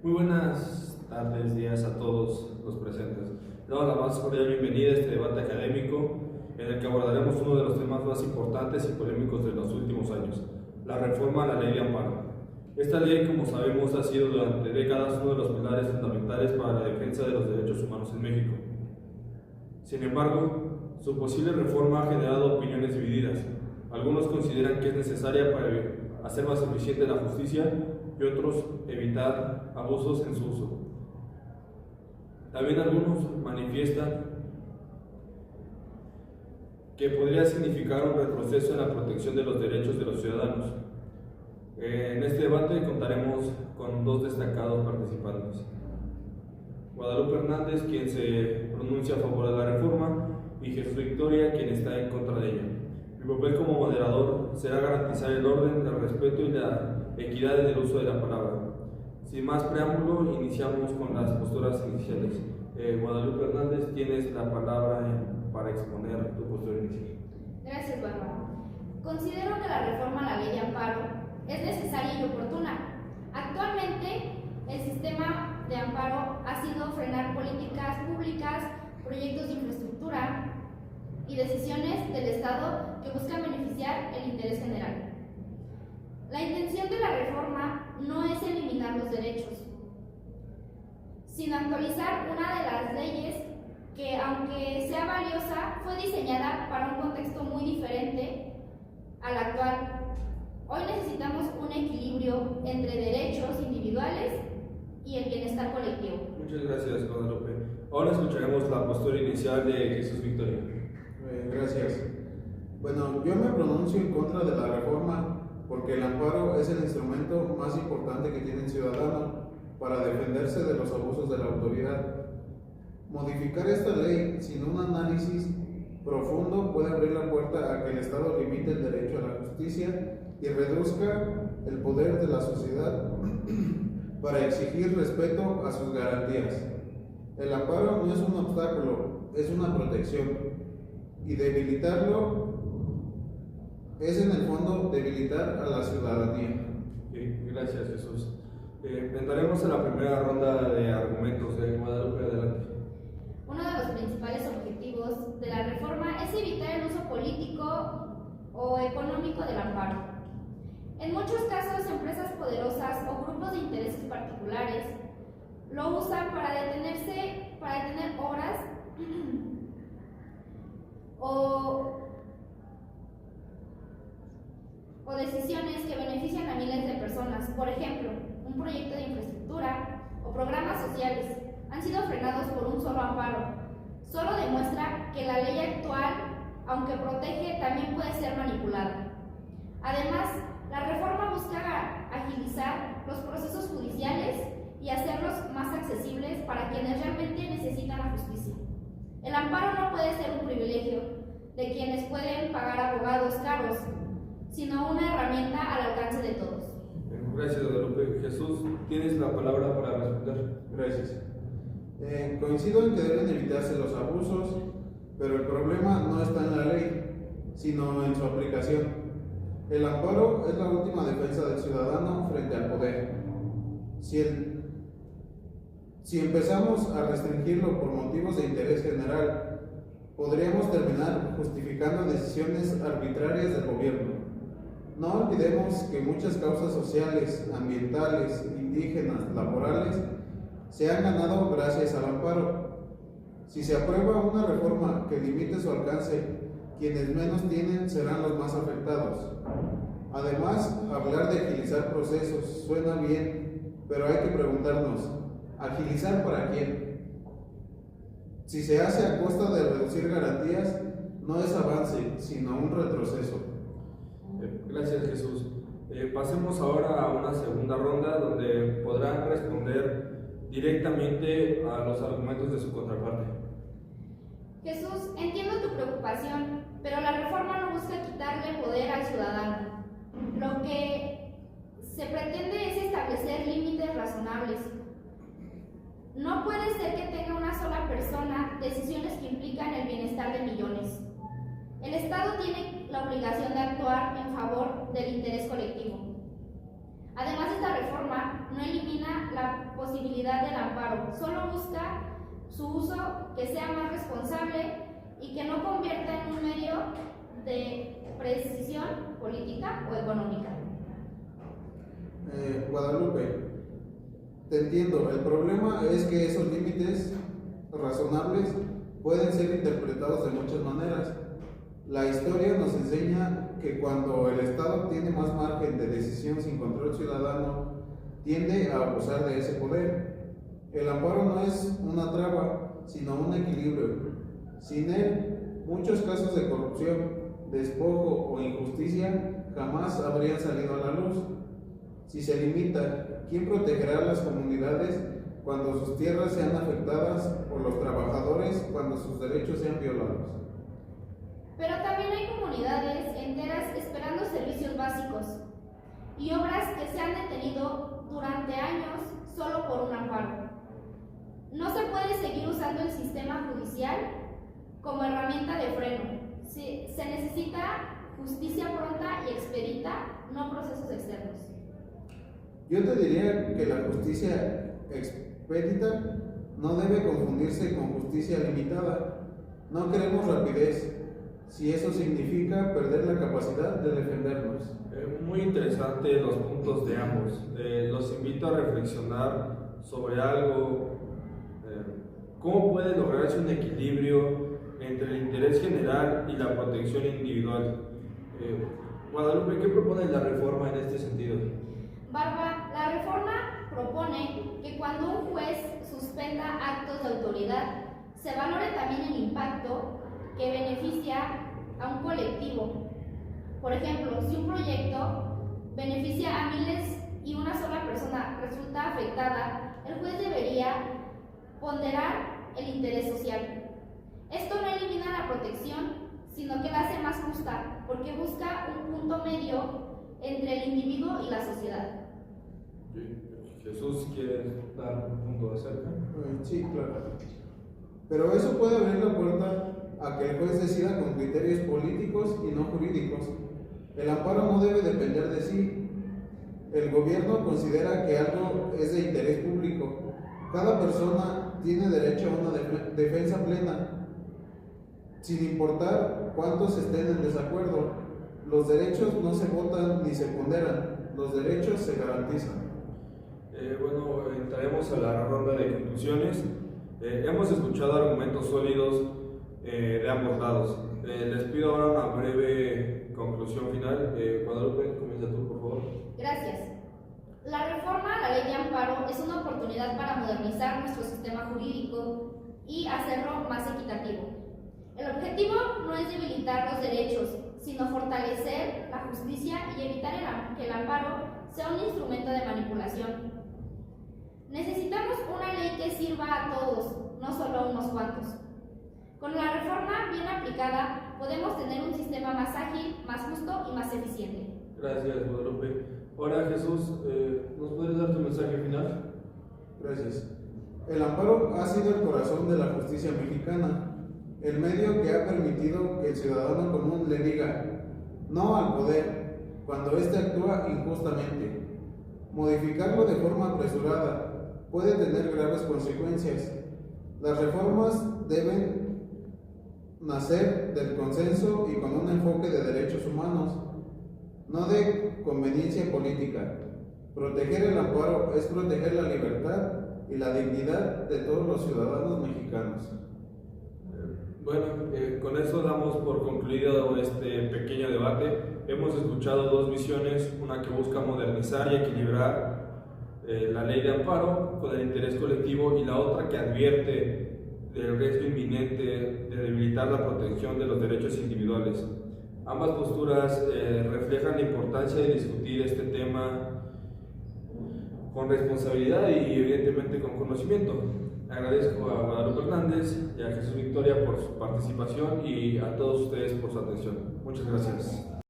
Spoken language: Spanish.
Muy buenas tardes, días a todos los presentes. Damos la más cordial bienvenida a este debate académico en el que abordaremos uno de los temas más importantes y polémicos de los últimos años, la reforma a la ley de amparo. Esta ley, como sabemos, ha sido durante décadas uno de los pilares fundamentales para la defensa de los derechos humanos en México. Sin embargo, su posible reforma ha generado opiniones divididas. Algunos consideran que es necesaria para hacer más eficiente la justicia y otros evitar abusos en su uso. También algunos manifiestan que podría significar un retroceso en la protección de los derechos de los ciudadanos. En este debate contaremos con dos destacados participantes: Guadalupe Hernández, quien se pronuncia a favor de la reforma, y Jesús Victoria, quien está en contra de ella. Mi papel como moderador será garantizar el orden, el respeto y la equidad en el uso de la palabra. Sin más preámbulo, iniciamos con las posturas iniciales. Guadalupe Hernández, tienes la palabra para exponer tu postura inicial. Gracias, Bárbara. Considero que la reforma a la ley de amparo es necesaria y oportuna. Actualmente, el sistema de amparo ha sido frenar políticas públicas, proyectos de infraestructura y decisiones del Estado que buscan beneficiar el interés general. La intención de la reforma no es eliminar los derechos, sino actualizar una de las leyes que, aunque sea valiosa, fue diseñada para un contexto muy diferente al actual. Hoy necesitamos un equilibrio entre derechos individuales y el bienestar colectivo. Muchas gracias, Guadalupe. Ahora escucharemos la postura inicial de Jesús Victoria. Gracias. Bueno, yo me pronuncio en contra de la reforma porque el amparo es el instrumento más importante que tiene el ciudadano para defenderse de los abusos de la autoridad. Modificar esta ley sin un análisis profundo puede abrir la puerta a que el Estado limite el derecho a la justicia y reduzca el poder de la sociedad para exigir respeto a sus garantías. El amparo no es un obstáculo, es una protección, y debilitarlo es en el fondo debilitar a la ciudadanía. Sí, gracias, Jesús. Entraremos a la primera ronda de argumentos. Guadalupe, adelante. Uno de los principales objetivos de la reforma es evitar el uso político o económico del amparo. En muchos casos, empresas poderosas o grupos de intereses particulares lo usan para detener obras o decisiones que benefician a miles de personas. Por ejemplo, un proyecto de infraestructura o programas sociales han sido frenados por un solo amparo. Solo demuestra que la ley actual, aunque protege, también puede ser manipulada. Además, la reforma busca agilizar los procesos judiciales y hacerlos más accesibles para quienes realmente necesitan la justicia. El amparo no puede ser un privilegio de quienes pueden pagar abogados caros, sino una herramienta al alcance de todos. Gracias, Guadalupe. Jesús, tienes la palabra para responder. Gracias. Coincido en que deben evitarse los abusos, pero el problema no está en la ley, sino en su aplicación. El amparo es la última defensa del ciudadano frente al poder. Si empezamos a restringirlo por motivos de interés general, podríamos terminar justificando decisiones arbitrarias del gobierno. No olvidemos que muchas causas sociales, ambientales, indígenas, laborales, se han ganado gracias al amparo. Si se aprueba una reforma que limite su alcance, quienes menos tienen serán los más afectados. Además, hablar de agilizar procesos suena bien, pero hay que preguntarnos, ¿agilizar para quién? Si se hace a costa de reducir garantías, no es avance, sino un retroceso. Gracias, Jesús. Pasemos ahora a una segunda ronda donde podrán responder directamente a los argumentos de su contraparte. Jesús, entiendo tu preocupación, pero la reforma no busca quitarle poder al ciudadano. Lo que se pretende es establecer límites razonables. No puede ser que tenga una sola persona decisiones que implican el bienestar de millones. El Estado tiene la obligación de actuar en favor del interés colectivo. Además, esta reforma no elimina la posibilidad del amparo, solo busca su uso que sea más responsable y que no convierta en un medio de precisión política o económica. Guadalupe, te entiendo. El problema es que esos límites razonables pueden ser interpretados de muchas maneras. La historia nos enseña que cuando el Estado tiene más margen de decisión sin control ciudadano, tiende a abusar de ese poder. El amparo no es una traba, sino un equilibrio. Sin él, muchos casos de corrupción, despojo o injusticia jamás habrían salido a la luz. Si se limita, ¿quién protegerá a las comunidades cuando sus tierras sean afectadas por los trabajadores, cuando sus derechos sean violados? Pero también hay comunidades enteras esperando servicios básicos y obras que se han detenido durante años solo por un amparo. No se puede seguir usando el sistema judicial como herramienta de freno. Se necesita justicia pronta y expedita, no procesos externos. Yo te diría que la justicia expedita no debe confundirse con justicia limitada. No queremos rapidez, si eso significa perder la capacidad de defendernos. Muy interesante los puntos de ambos. Los invito a reflexionar sobre algo. ¿Cómo puede lograrse un equilibrio entre el interés general y la protección individual? Guadalupe, ¿qué propone la reforma en este sentido? Barba, la reforma propone que cuando un juez suspenda actos de autoridad, se valore también el impacto que beneficia a un colectivo. Por ejemplo, si un proyecto beneficia a miles y una sola persona resulta afectada, el juez debería ponderar el interés social. Esto no elimina la protección, sino que la hace más justa, porque busca un punto medio entre el individuo y la sociedad. Jesús, ¿quieres dar un punto de cerca? Sí, claro. Pero eso puede abrir la puerta a que el juez decida con criterios políticos y no jurídicos. El amparo no debe depender de sí. El gobierno considera que algo es de interés público. Cada persona tiene derecho a una defensa plena, sin importar cuántos estén en desacuerdo. Los derechos no se votan ni se ponderan, los derechos se garantizan. Bueno, entraremos a la ronda de conclusiones. Hemos escuchado argumentos sólidos de ambos lados. Les pido ahora una breve conclusión final. Guadalupe, comienza tú, por favor. Gracias. La reforma a la ley de amparo es una oportunidad para modernizar nuestro sistema jurídico y hacerlo más equitativo. El objetivo no es debilitar los derechos, sino fortalecer la justicia y evitar que el amparo sea un instrumento de manipulación. Necesitamos una ley que sirva a todos, no solo a unos cuantos. Con la reforma bien aplicada, podemos tener un sistema más ágil, más justo y más eficiente. Gracias, Guadalupe. Ahora, Jesús, ¿nos puedes dar tu mensaje final? Gracias. El amparo ha sido el corazón de la justicia mexicana, el medio que ha permitido que el ciudadano común le diga no al poder cuando éste actúa injustamente. Modificarlo de forma apresurada puede tener graves consecuencias. Las reformas deben nacer del consenso y con un enfoque de derechos humanos, no de conveniencia política. Proteger el amparo es proteger la libertad y la dignidad de todos los ciudadanos mexicanos. Bueno, con eso damos por concluido este pequeño debate. Hemos escuchado dos visiones, una que busca modernizar y equilibrar la ley de amparo con el interés colectivo y la otra que advierte del riesgo inminente de debilitar la protección de los derechos individuales. Ambas posturas reflejan la importancia de discutir este tema con responsabilidad y evidentemente con conocimiento. Agradezco a Guadalupe Hernández y a Jesús Victoria por su participación y a todos ustedes por su atención. Muchas gracias.